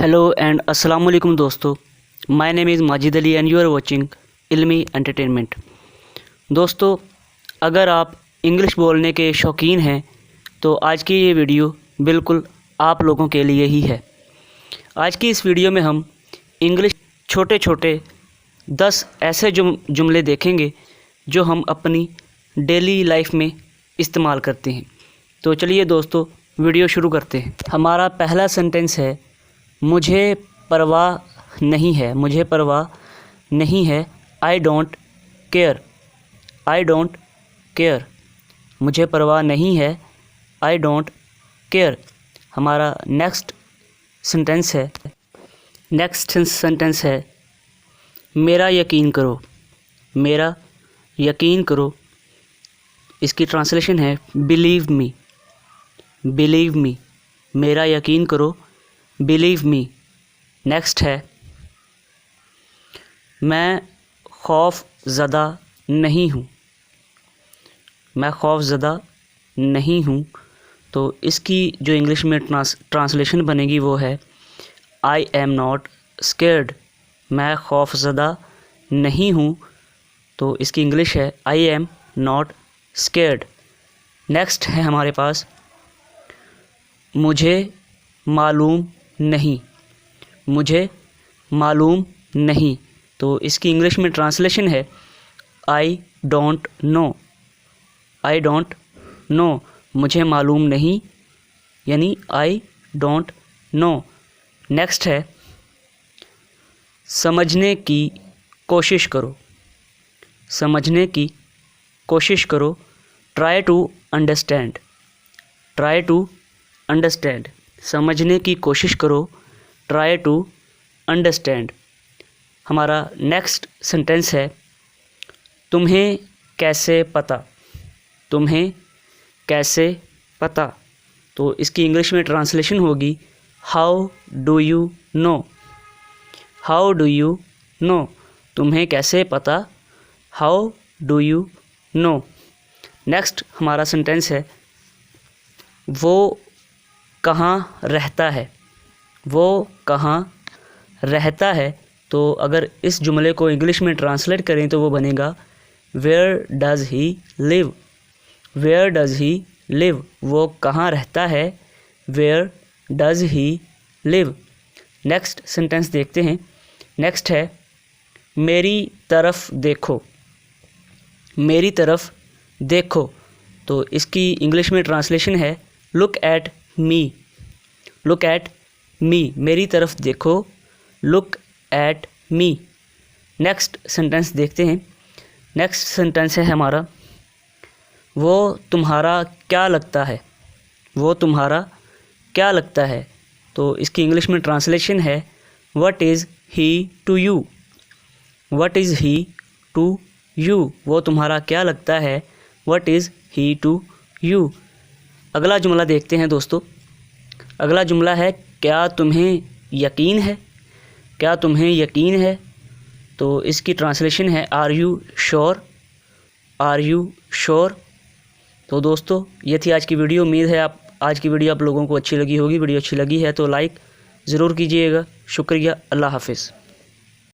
Hello and अस्सलाम वालेकुम दोस्तों, my name is Majid Ali and you are watching Ilmi entertainment. दोस्तों, अगर आप इंग्लिश बोलने के शौकीन हैं तो आज की ये वीडियो बिल्कुल आप लोगों के लिए ही है। आज की इस वीडियो में हम इंग्लिश छोटे छोटे 10 ऐसे जुमले देखेंगे जो हम अपनी डेली लाइफ में इस्तेमाल करते हैं। तो चलिए दोस्तों, वीडियो शुरू करते हैं। हमारा पहला सेंटेंस है, मुझे परवाह नहीं है। मुझे परवाह नहीं है। I don't care. I don't care. मुझे परवाह नहीं है। I don't care. हमारा नेक्स्ट सेंटेंस है, मेरा यकीन करो। मेरा यकीन करो। इसकी ट्रांसलेशन है बिलीव मी। Believe me. मेरा यकीन करो। Believe me. नेक्स्ट है, मैं खौफ ज़दा नहीं हूँ। मैं खौफ ज़दा नहीं हूँ। तो इसकी जो इंग्लिश में ट्रांसलेशन बनेगी वो है आई एम नॉट स्केर्ड। मैं खौफ ज़दा नहीं हूँ। तो इसकी इंग्लिश है I am not scared. Next है हमारे पास, मुझे मालूम नहीं। मुझे मालूम नहीं। तो इसकी इंग्लिश में ट्रांसलेशन है I don't know. I don't know. मुझे मालूम नहीं, यानी आई डोंट नो। नेक्स्ट है, समझने की कोशिश करो। समझने की कोशिश करो। Try to understand. Try to understand. समझने की कोशिश करो। Try to understand. हमारा नेक्स्ट सेंटेंस है, तुम्हें कैसे पता। तुम्हें कैसे पता। तो इसकी इंग्लिश में ट्रांसलेशन होगी how do you know. How do you know. तुम्हें कैसे पता। How do you know. Next हमारा सेंटेंस है, वो कहाँ रहता है। वो कहाँ रहता है। तो अगर इस जुमले को इंग्लिश में ट्रांसलेट करें तो वो बनेगा where does he live. Where does he live. वो कहाँ रहता है। Where does he live. Next sentence देखते हैं। नेक्स्ट है, मेरी तरफ देखो। मेरी तरफ देखो। तो इसकी इंग्लिश में ट्रांसलेशन है look at me. Look at me. मेरी तरफ देखो। Look at me. Next sentence देखते हैं। नेक्स्ट सेंटेंस है हमारा, वो तुम्हारा क्या लगता है। वो तुम्हारा क्या लगता है। तो इसकी इंग्लिश में ट्रांसलेशन है what is he to you. What is he to you. वो तुम्हारा क्या लगता है। What is he to you. अगला जुमला देखते हैं दोस्तों। अगला जुमला है, क्या तुम्हें यकीन है। क्या तुम्हें यकीन है। तो इसकी ट्रांसलेशन है are you sure. Are you sure. तो दोस्तों, ये थी आज की वीडियो। उम्मीद है आज की वीडियो आप लोगों को अच्छी लगी होगी। वीडियो अच्छी लगी है तो लाइक ज़रूर कीजिएगा। शुक्रिया। अल्लाह हाफिज़।